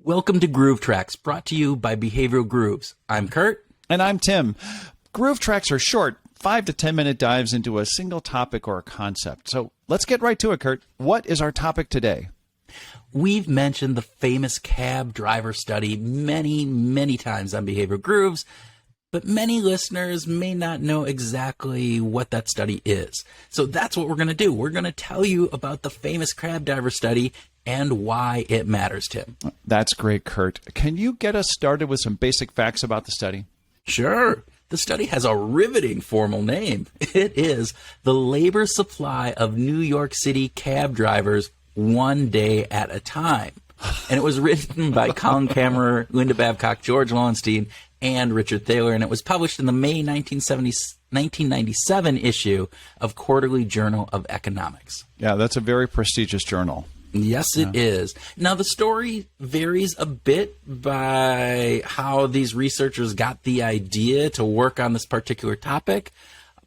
Welcome to Groove Tracks, brought to you by Behavioral Grooves. I'm Kurt. And I'm Tim. Groove Tracks are short, 5 to 10 minute dives into a single topic or a concept. So let's get right to it, Kurt. What is our topic today? We've mentioned the famous cab driver study many times on Behavioral Grooves, but many listeners may not know exactly what that study is. So that's what we're going to do. We're going to tell you about the famous cab driver study and why it matters, Tim. That's great, Kurt. Can you get us started with some basic facts about the study? Sure. The study has a riveting formal name. It is the labor supply of New York City cab drivers one day at a time. And it was written by Colin Camerer, Linda Babcock, George Loewenstein, and Richard Thaler. And it was published in the May 1997 issue of Quarterly Journal of Economics. Yeah, that's a very prestigious journal. Yes, it is. Now, the story varies a bit by how these researchers got the idea to work on this particular topic.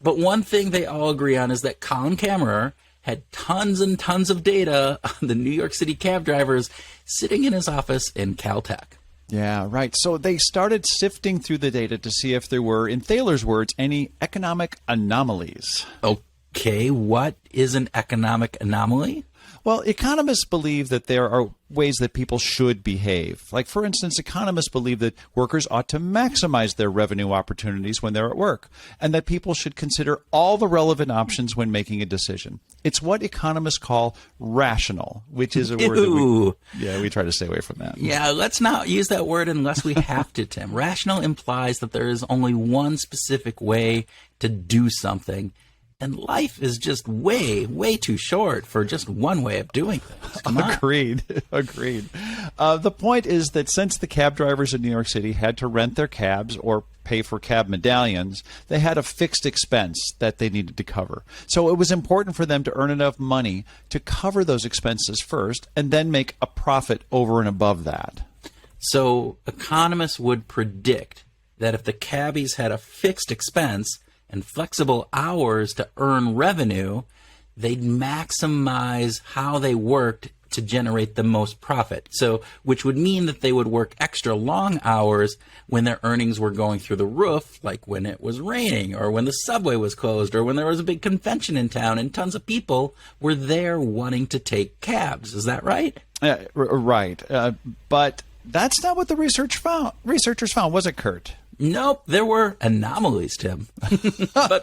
But one thing they all agree on is that Colin Camerer had tons and tons of data on the New York City cab drivers sitting in his office in Caltech. Yeah, right. So they started sifting through the data to see if there were, in Thaler's words, any economic anomalies. Okay, what is an economic anomaly? Well, economists believe that there are ways that people should behave. Like, for instance, economists believe that workers ought to maximize their revenue opportunities when they're at work, and that people should consider all the relevant options when making a decision. It's what economists call rational, which is a word that we try to stay away from that. Yeah, let's not use that word unless we have to, Tim. Rational implies that there is only one specific way to do something. And life is just way too short for just one way of doing things. Come on. Agreed. The point is that since the cab drivers in New York City had to rent their cabs or pay for cab medallions, they had a fixed expense that they needed to cover. So it was important for them to earn enough money to cover those expenses first and then make a profit over and above that. So economists would predict that if the cabbies had a fixed expense and flexible hours to earn revenue, they'd maximize how they worked to generate the most profit. So, which would mean that they would work extra long hours when their earnings were going through the roof, like when it was raining or when the subway was closed or when there was a big convention in town and tons of people were there wanting to take cabs. Is that right? Right. But that's not what the researchers found, was it, Kurt? Nope, there were anomalies, Tim. but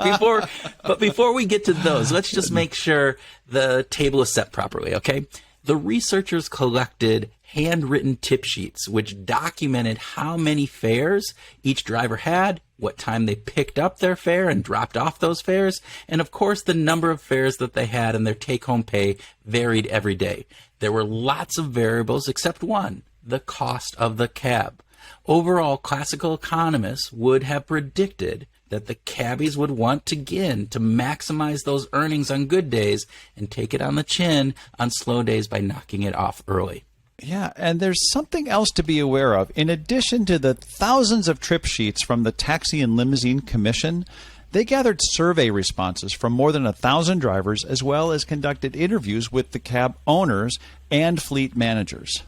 before we get to those, let's just make sure the table is set properly, okay? The researchers collected handwritten tip sheets, which documented how many fares each driver had, what time they picked up their fare and dropped off those fares, and of course the number of fares that they had and their take-home pay varied every day. There were lots of variables except one, the cost of the cab. Overall, classical economists would have predicted that the cabbies would want to maximize those earnings on good days and take it on the chin on slow days by knocking it off early. Yeah, and there's something else to be aware of. In addition to the thousands of trip sheets from the Taxi and Limousine Commission, they gathered survey responses from more than 1,000 drivers, as well as conducted interviews with the cab owners and fleet managers.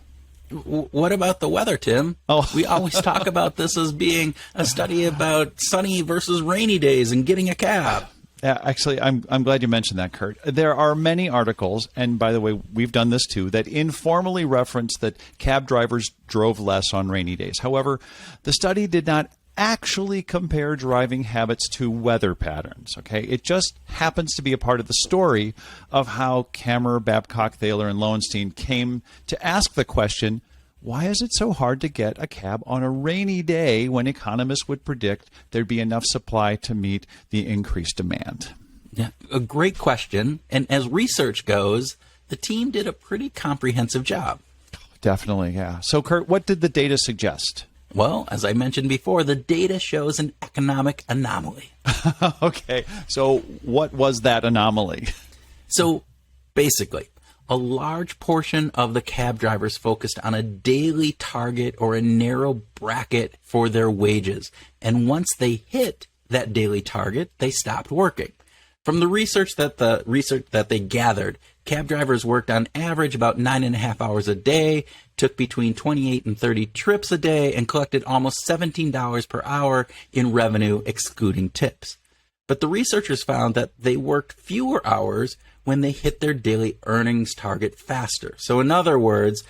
What about the weather, Tim? We always talk about this as being a study about sunny versus rainy days and getting a cab. Yeah, actually, I'm glad you mentioned that, Kurt. There are many articles, and by the way, we've done this too, that informally reference that cab drivers drove less on rainy days. However, the study did not actually compare driving habits to weather patterns, okay? It just happens to be a part of the story of how Camerer, Babcock, Thaler, and Loewenstein came to ask the question, why is it so hard to get a cab on a rainy day when economists would predict there'd be enough supply to meet the increased demand? Yeah, a great question. And as research goes, the team did a pretty comprehensive job. Definitely, yeah. So, Kurt, what did the data suggest? Well, as I mentioned before, the data shows an economic anomaly. Okay, so what was that anomaly? So basically, a large portion of the cab drivers focused on a daily target or a narrow bracket for their wages. And once they hit that daily target, they stopped working. From the research that they gathered, cab drivers worked on average about 9.5 hours a day, took between 28 and 30 trips a day, and collected almost $17 per hour in revenue, excluding tips. But the researchers found that they worked fewer hours when they hit their daily earnings target faster. So in other words,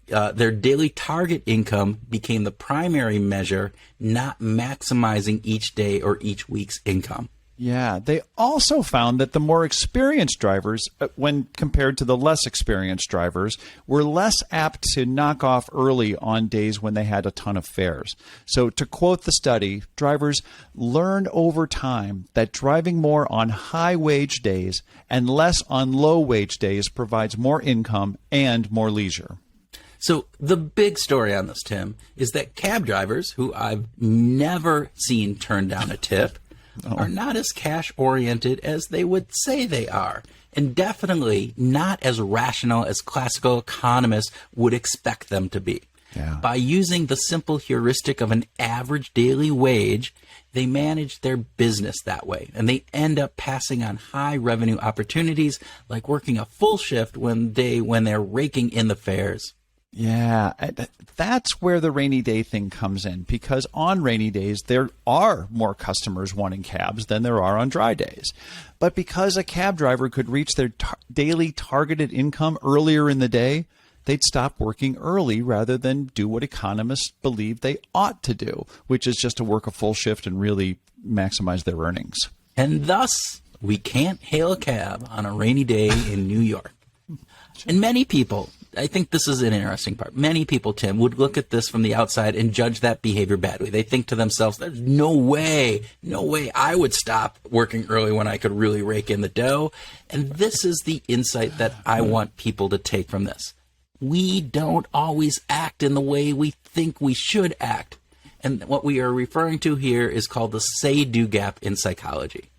their daily target income became the primary measure, not maximizing each day or each week's income. Yeah, they also found that the more experienced drivers, when compared to the less experienced drivers, were less apt to knock off early on days when they had a ton of fares. So to quote the study, drivers learned over time that driving more on high-wage days and less on low-wage days provides more income and more leisure. So the big story on this, Tim, is that cab drivers, who I've never seen turn down a tip, are not as cash-oriented as they would say they are, and definitely not as rational as classical economists would expect them to be. Yeah. By using the simple heuristic of an average daily wage, they manage their business that way, and they end up passing on high revenue opportunities like working a full shift when they're raking in the fares. Yeah, that's where the rainy day thing comes in, because on rainy days, there are more customers wanting cabs than there are on dry days. But because a cab driver could reach their daily targeted income earlier in the day, they'd stop working early rather than do what economists believe they ought to do, which is just to work a full shift and really maximize their earnings. And thus, we can't hail a cab on a rainy day in New York. And many people, I think this is an interesting part. Many people, Tim, would look at this from the outside and judge that behavior badly. They think to themselves, there's no way I would stop working early when I could really rake in the dough. And this is the insight that I want people to take from this. We don't always act in the way we think we should act. And what we are referring to here is called the say-do gap in psychology.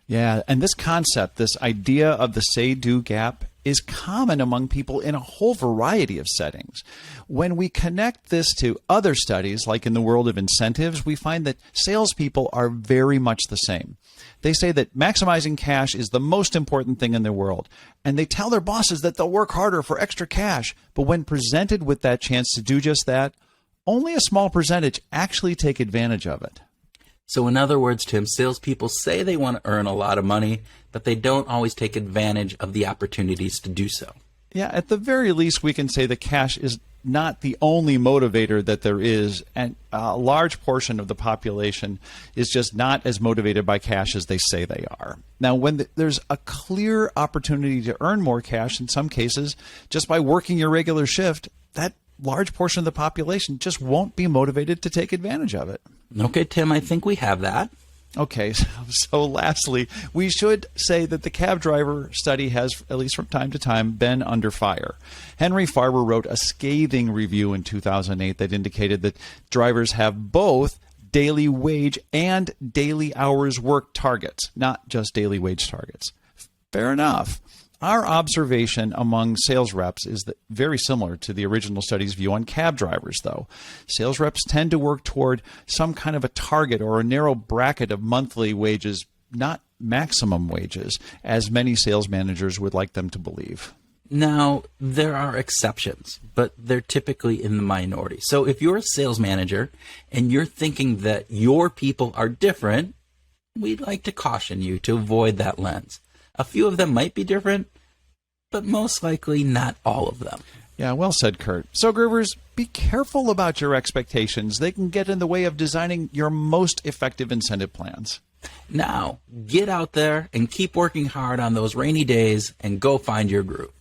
Yeah, and this concept, this idea of the say-do gap, is common among people in a whole variety of settings. When we connect this to other studies, like in the world of incentives, we find that salespeople are very much the same. They say that maximizing cash is the most important thing in their world, and they tell their bosses that they'll work harder for extra cash. But when presented with that chance to do just that, only a small percentage actually take advantage of it. So in other words, Tim, salespeople say they want to earn a lot of money, but they don't always take advantage of the opportunities to do so. Yeah, at the very least, we can say that cash is not the only motivator that there is, and a large portion of the population is just not as motivated by cash as they say they are. Now, when there's a clear opportunity to earn more cash, in some cases, just by working your regular shift, that large portion of the population just won't be motivated to take advantage of it. Okay, Tim, I think we have that. Okay, so lastly, we should say that the cab driver study has, at least from time to time, been under fire. Henry Farber wrote a scathing review in 2008 that indicated that drivers have both daily wage and daily hours worked targets, not just daily wage targets. Fair enough. Our observation among sales reps is that very similar to the original study's view on cab drivers, though. Sales reps tend to work toward some kind of a target or a narrow bracket of monthly wages, not maximum wages, as many sales managers would like them to believe. Now, there are exceptions, but they're typically in the minority. So if you're a sales manager and you're thinking that your people are different, we'd like to caution you to avoid that lens. A few of them might be different, but most likely not all of them. Yeah, well said, Kurt. So, Groovers, be careful about your expectations. They can get in the way of designing your most effective incentive plans. Now, get out there and keep working hard on those rainy days and go find your groove.